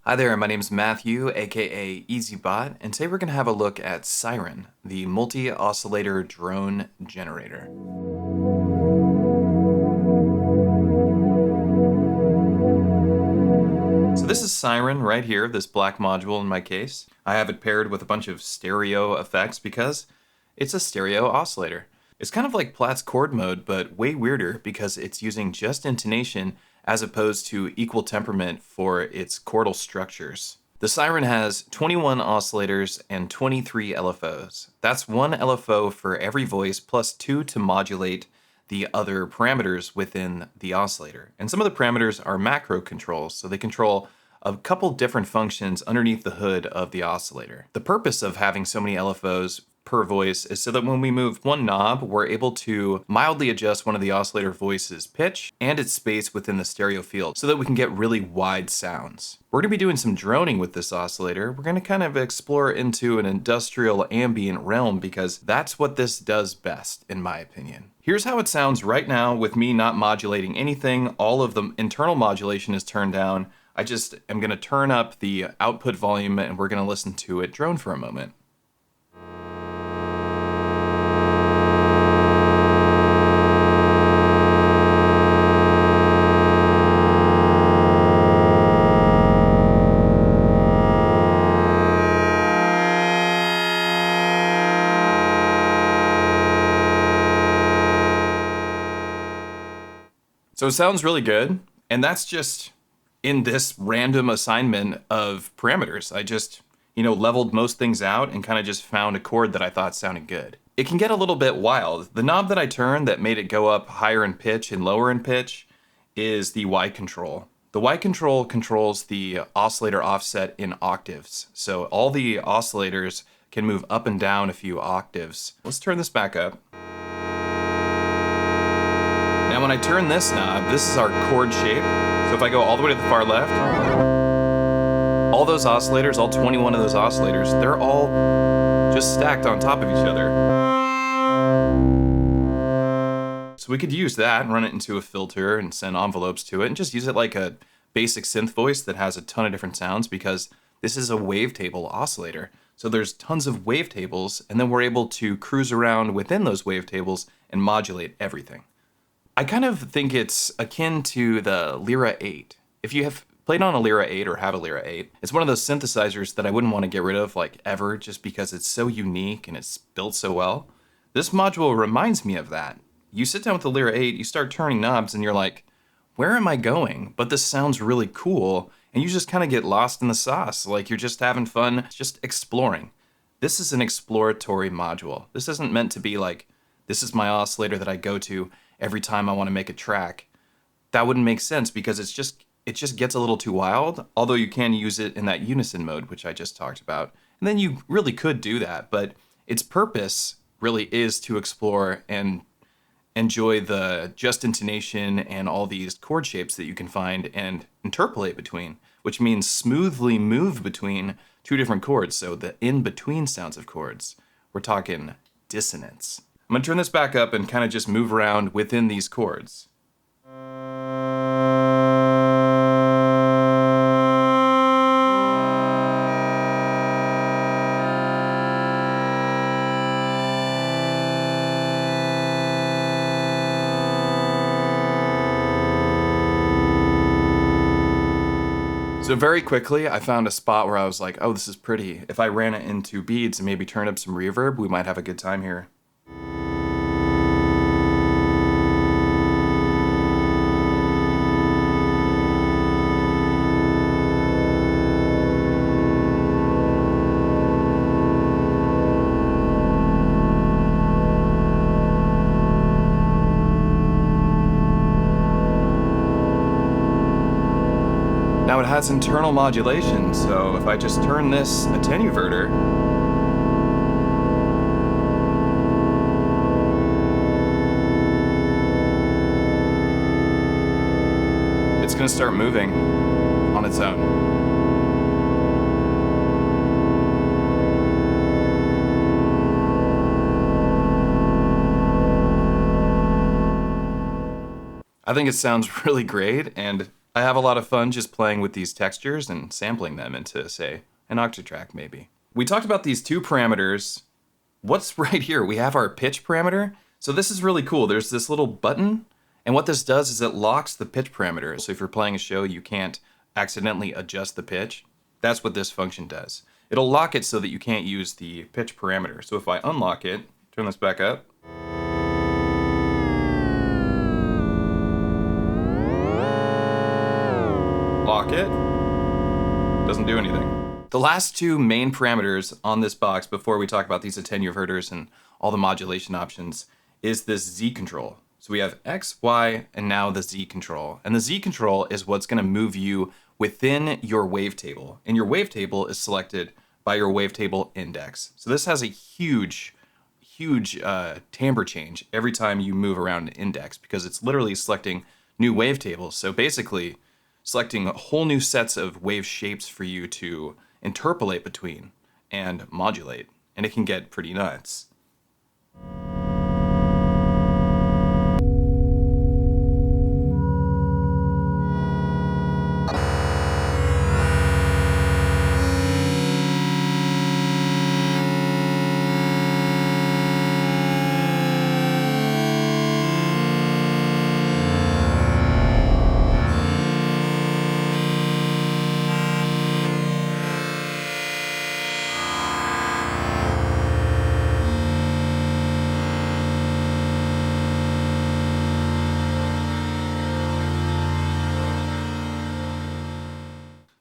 Hi there, my name is Matthew, aka EZBOT, and today we're going to have a look at Siren, the multi-oscillator drone generator. So this is Siren right here, this black module in my case. I have it paired with a bunch of stereo effects because it's a stereo oscillator. It's kind of like Platt's chord mode, but way weirder because it's using just intonation as opposed to equal temperament for its chordal structures. The Siren has 21 oscillators and 23 LFOs. That's one LFO for every voice plus 2 to modulate the other parameters within the oscillator. And some of the parameters are macro controls, so they control a couple different functions underneath the hood of the oscillator. The purpose of having so many LFOs per voice is so that when we move one knob, we're able to mildly adjust one of the oscillator voice's pitch and its space within the stereo field so that we can get really wide sounds. We're going to be doing some droning with this oscillator. We're going to kind of explore into an industrial ambient realm because that's what this does best, in my opinion. Here's how it sounds right now with me not modulating anything. All of the internal modulation is turned down. I just am going to turn up the output volume and we're going to listen to it drone for a moment. So it sounds really good, and that's just in this random assignment of parameters. I just, leveled most things out and kind of just found a chord that I thought sounded good. It can get a little bit wild. The knob that I turned that made it go up higher in pitch and lower in pitch is the Y control. The Y control controls the oscillator offset in octaves. So all the oscillators can move up and down a few octaves. Let's turn this back up. Now when I turn this knob, this is our chord shape. So if I go all the way to the far left, all those oscillators, all 21 of those oscillators, they're all just stacked on top of each other. So we could use that and run it into a filter and send envelopes to it and just use it like a basic synth voice that has a ton of different sounds because this is a wavetable oscillator. So there's tons of wavetables and then we're able to cruise around within those wavetables and modulate everything. I kind of think it's akin to the Lyra 8. If you have played on a Lyra 8 or have a Lyra 8, it's one of those synthesizers that I wouldn't want to get rid of like ever just because it's so unique and it's built so well. This module reminds me of that. You sit down with the Lyra 8, you start turning knobs and you're like, where am I going? But this sounds really cool and you just kind of get lost in the sauce. Like you're just having fun, just exploring. This is an exploratory module. This isn't meant to be like, this is my oscillator that I go to every time I want to make a track. That wouldn't make sense because it just gets a little too wild, although you can use it in that unison mode, which I just talked about. And then you really could do that, but its purpose really is to explore and enjoy the just intonation and all these chord shapes that you can find and interpolate between, which means smoothly move between two different chords, so the in-between sounds of chords. We're talking dissonance. I'm going to turn this back up and kind of just move around within these chords. So very quickly, I found a spot where I was like, oh, this is pretty. If I ran it into beads and maybe turned up some reverb, we might have a good time here. Now it has internal modulation, so if I just turn this attenuverter, it's going to start moving on its own. I think it sounds really great, and I have a lot of fun just playing with these textures and sampling them into, say, an octatrack maybe. We talked about these two parameters. What's right here? We have our pitch parameter. So this is really cool. There's this little button, and what this does is it locks the pitch parameter. So if you're playing a show, you can't accidentally adjust the pitch. That's what this function does. It'll lock it so that you can't use the pitch parameter. So if I unlock it, turn this back up. Lock it. Doesn't do anything. The last two main parameters on this box before we talk about these attenuators and all the modulation options is this Z control. So we have X, Y, and now the Z control. And the Z control is what's going to move you within your wavetable. And your wavetable is selected by your wavetable index. So this has a huge timbre change every time you move around an index because it's literally selecting new wavetables. So basically selecting whole new sets of wave shapes for you to interpolate between and modulate. And it can get pretty nuts.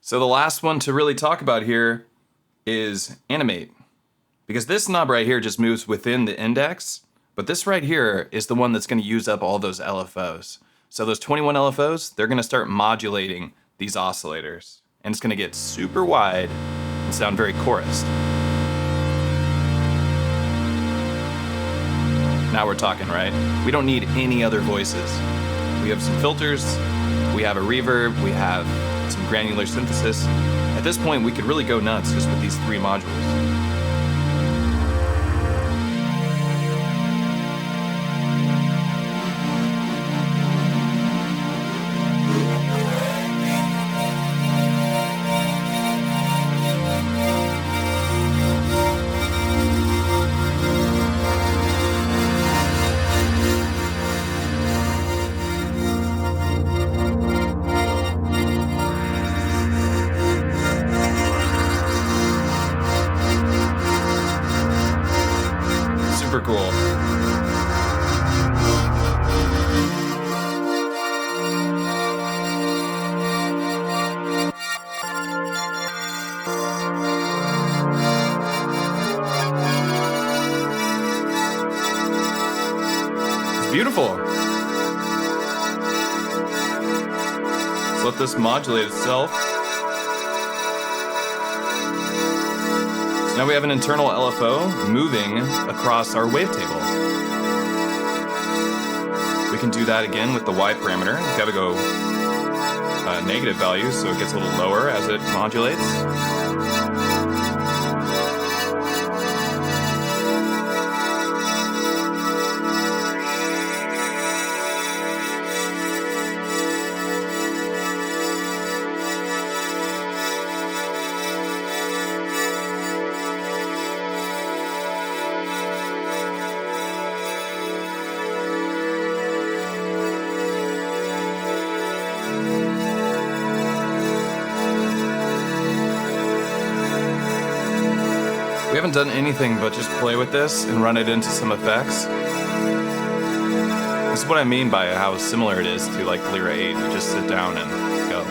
So the last one to really talk about here is animate. Because this knob right here just moves within the index, but this right here is the one that's going to use up all those LFOs. So those 21 LFOs, they're going to start modulating these oscillators. And it's going to get super wide and sound very chorused. Now we're talking, right? We don't need any other voices. We have some filters, we have a reverb, we have some granular synthesis. At this point, we could really go nuts just with these three modules. Super cool. It's beautiful. Let's let this modulate itself. So now we have an internal LFO moving across our wavetable. We can do that again with the Y parameter. We've got to go negative values so it gets a little lower as it modulates. We haven't done anything but just play with this and run it into some effects. This is what I mean by how similar it is to like Lyra 8. You just sit down and go.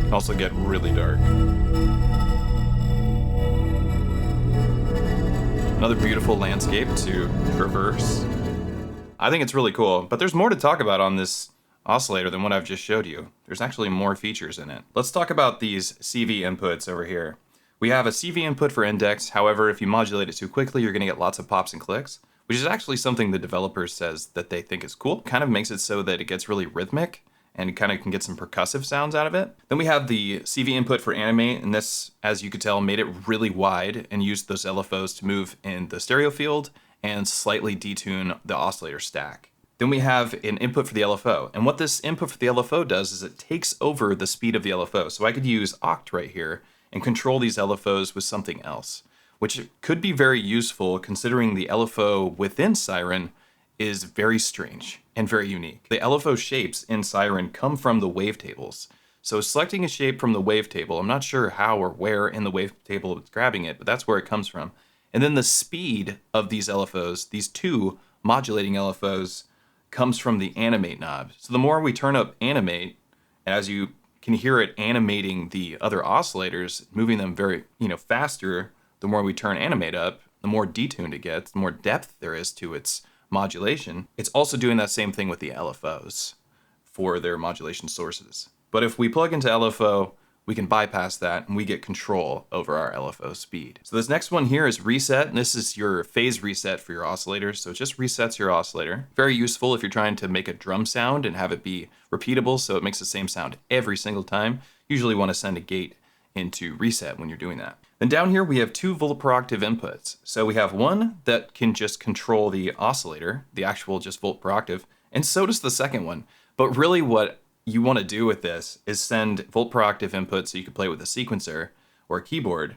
Can also get really dark. Another beautiful landscape to traverse. I think it's really cool, but there's more to talk about on this oscillator than what I've just showed you. There's actually more features in it. Let's talk about these CV inputs over here. We have a CV input for index. However, if you modulate it too quickly, you're going to get lots of pops and clicks, which is actually something the developer says that they think is cool. Kind of makes it so that it gets really rhythmic and kind of can get some percussive sounds out of it. Then we have the CV input for animate, and this, as you could tell, made it really wide and used those LFOs to move in the stereo field and slightly detune the oscillator stack. Then we have an input for the LFO, and what this input for the LFO does is it takes over the speed of the LFO. So I could use oct right here and control these LFOs with something else, which could be very useful considering the LFO within Siren is very strange and very unique. The LFO shapes in Siren come from the wavetables. So selecting a shape from the wavetable, I'm not sure how or where in the wavetable it's grabbing it, but that's where it comes from. And then the speed of these LFOs, these two modulating LFOs, comes from the animate knob. So the more we turn up animate, as you can hear it animating the other oscillators, moving them very, faster, the more we turn animate up, the more detuned it gets, the more depth there is to its modulation. It's also doing that same thing with the LFOs for their modulation sources. But if we plug into LFO, we can bypass that and we get control over our LFO speed. So this next one here is reset, and this is your phase reset for your oscillators. So it just resets your oscillator. Very useful if you're trying to make a drum sound and have it be repeatable so it makes the same sound every single time. Usually want to send a gate into reset when you're doing that. Then down here we have 2 volt per octave inputs. So we have one that can just control the oscillator, the actual just volt per octave, and so does the second one. But really what you want to do with this is send volt per octave input so you can play with a sequencer or a keyboard,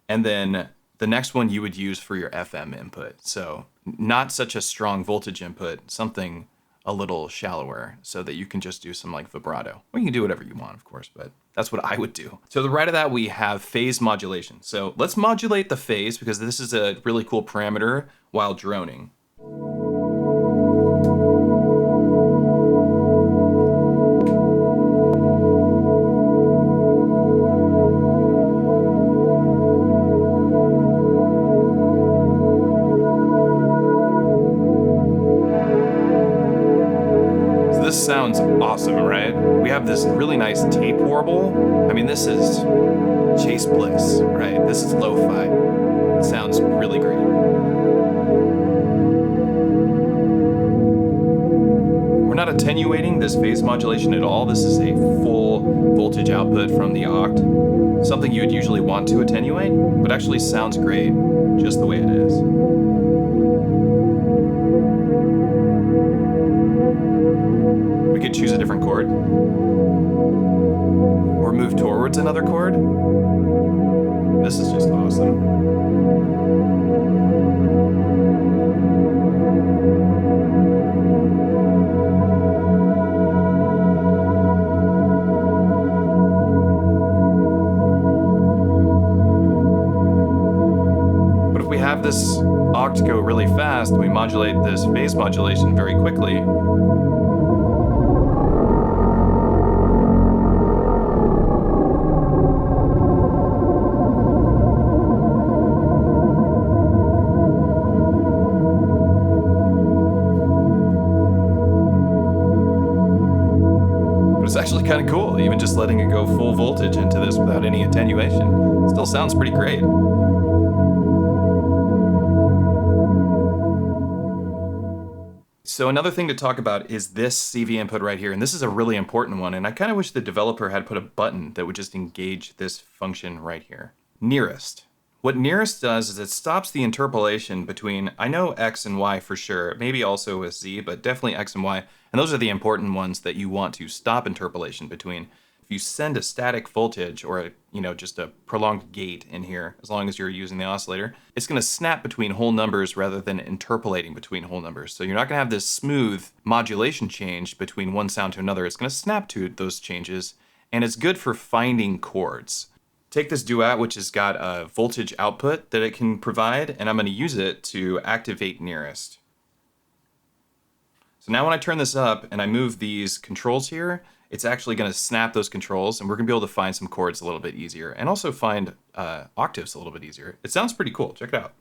and then the next one you would use for your FM input. So not such a strong voltage input, something a little shallower so that you can just do some like vibrato. Or you can do whatever you want, of course, but that's what I would do. To the right of that, we have phase modulation. So let's modulate the phase because this is a really cool parameter while droning. This sounds awesome, right? We have this really nice tape warble. I mean, this is Chase Bliss, right? This is lo-fi. It sounds really great. We're not attenuating this phase modulation at all. This is a full voltage output from the oct. Something you would usually want to attenuate, but actually sounds great just the way it is. We could choose a different chord or move towards another chord. This is just awesome. But if we have this oct go really fast, we modulate this phase modulation very quickly. It's actually kind of cool, even just letting it go full voltage into this without any attenuation. Still sounds pretty great. So another thing to talk about is this CV input right here, and this is a really important one, and I kind of wish the developer had put a button that would just engage this function right here. Nearest. What nearest does is it stops the interpolation between, I know X and Y for sure, maybe also with Z, but definitely X and Y, and those are the important ones that you want to stop interpolation between. If you send a static voltage or just a prolonged gate in here, as long as you're using the oscillator, it's going to snap between whole numbers rather than interpolating between whole numbers. So you're not going to have this smooth modulation change between one sound to another. It's going to snap to those changes, and it's good for finding chords. Take this duet, which has got a voltage output that it can provide, and I'm going to use it to activate nearest. So now when I turn this up and I move these controls here, it's actually going to snap those controls, and we're going to be able to find some chords a little bit easier, and also find octaves a little bit easier. It sounds pretty cool. Check it out.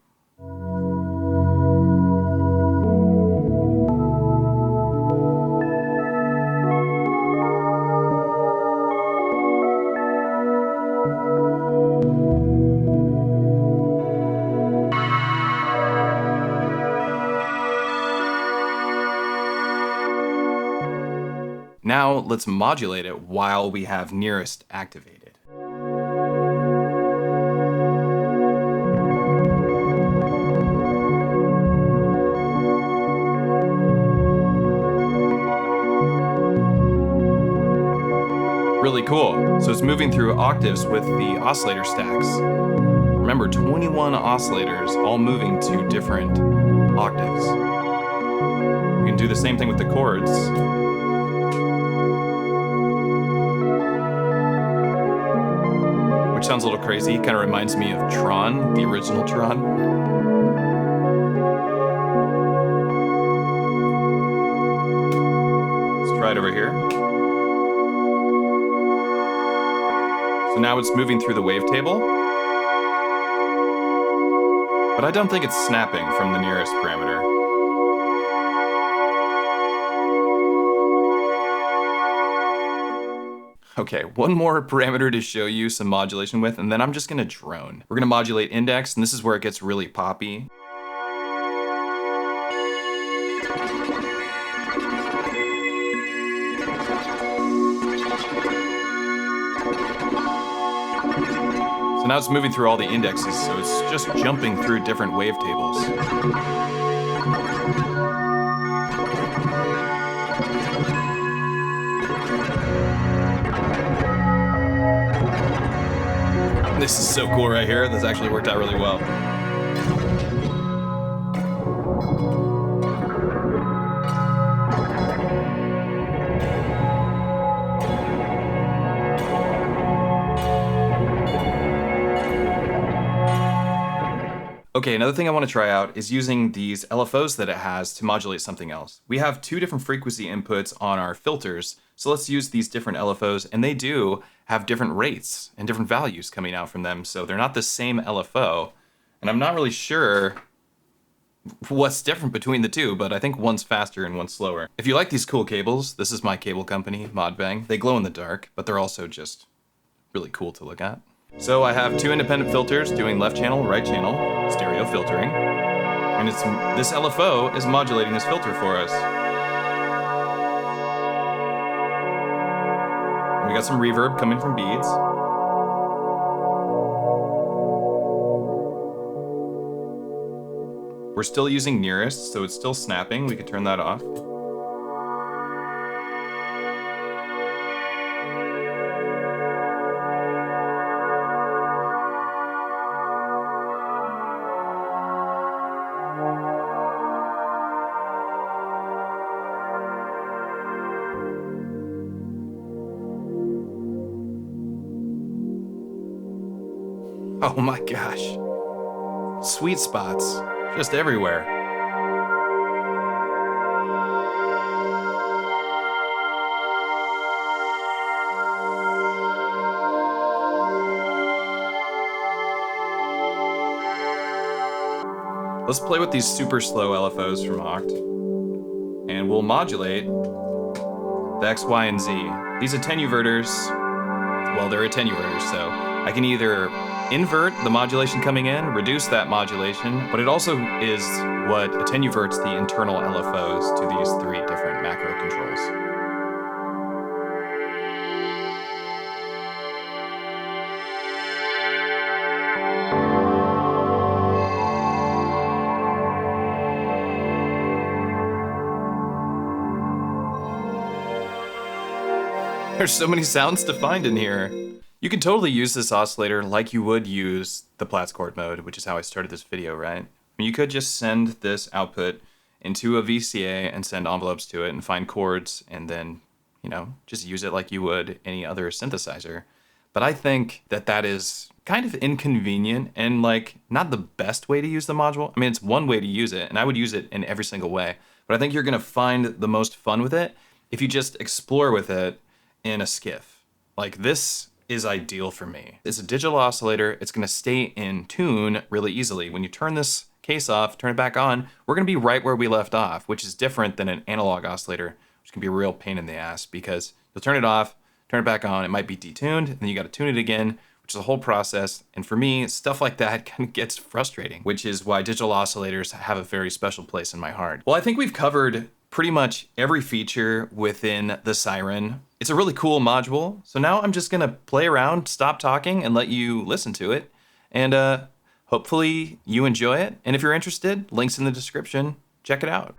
Now let's modulate it while we have nearest activated. Really cool. So it's moving through octaves with the oscillator stacks. Remember, 21 oscillators all moving to different octaves. We can do the same thing with the chords. Which sounds a little crazy. Kind of reminds me of Tron, the original Tron. Let's try it over here. So now it's moving through the wavetable, but I don't think it's snapping from the nearest parameter. Okay, one more parameter to show you some modulation with, and then I'm just gonna drone. We're gonna modulate index, and this is where it gets really poppy. So now it's moving through all the indexes, so it's just jumping through different wavetables. This is so cool right here. This actually worked out really well. Okay, another thing I want to try out is using these LFOs that it has to modulate something else. We have two different frequency inputs on our filters, so let's use these different LFOs, and they do have different rates and different values coming out from them, so they're not the same LFO, and I'm not really sure what's different between the two, but I think one's faster and one's slower. If you like these cool cables, this is my cable company, Modbang. They glow in the dark, but they're also just really cool to look at. So I have two independent filters doing left channel, right channel, stereo filtering. And this LFO is modulating this filter for us. And we got some reverb coming from beads. We're still using nearest, so it's still snapping. We could turn that off. Oh my gosh. Sweet spots, just everywhere. Let's play with these super slow LFOs from Oct, and we'll modulate the X, Y, and Z. These attenuverters, well, they're attenuverters, so I can either invert the modulation coming in, reduce that modulation, but it also is what attenuverts the internal LFOs to these three different macro controls. There's so many sounds to find in here. You can totally use this oscillator like you would use the Platts chord mode, which is how I started this video, right? I mean, you could just send this output into a VCA and send envelopes to it and find chords and then, you know, just use it like you would any other synthesizer. But I think that that is kind of inconvenient and like not the best way to use the module. I mean, it's one way to use it and I would use it in every single way, but I think you're gonna find the most fun with it if you just explore with it in a skiff. Like this is ideal for me. It's a digital oscillator. It's gonna stay in tune really easily. When you turn this case off, turn it back on, we're gonna be right where we left off, which is different than an analog oscillator, which can be a real pain in the ass because you'll turn it off, turn it back on, it might be detuned, and then you gotta tune it again, which is a whole process. And for me, stuff like that kind of gets frustrating, which is why digital oscillators have a very special place in my heart. Well, I think we've covered pretty much every feature within the Siren. It's a really cool module. So now I'm just gonna play around, stop talking, and let you listen to it. And hopefully you enjoy it. And if you're interested, links in the description. Check it out.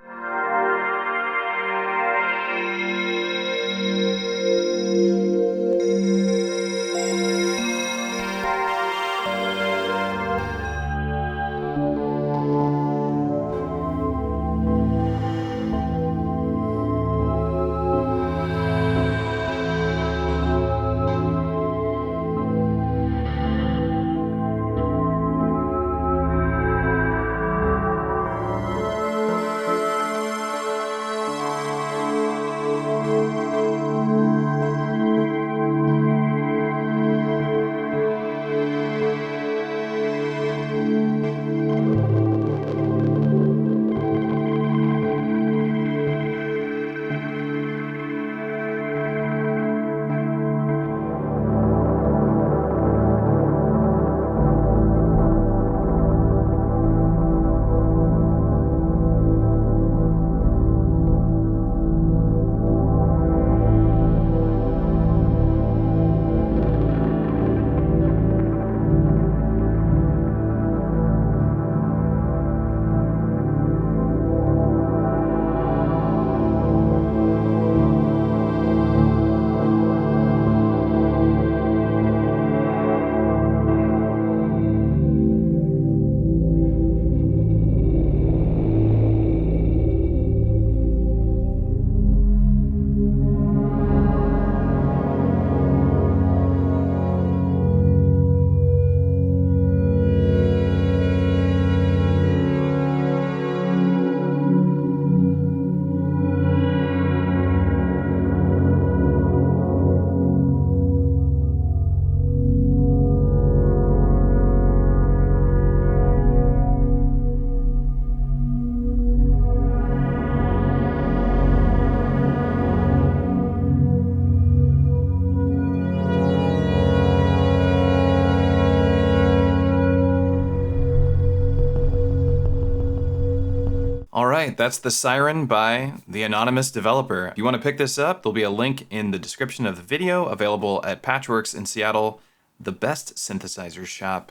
All right, that's the Siren by the anonymous developer. If you want to pick this up, there'll be a link in the description of the video, available at Patchworks in Seattle, the best synthesizer shop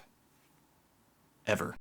ever.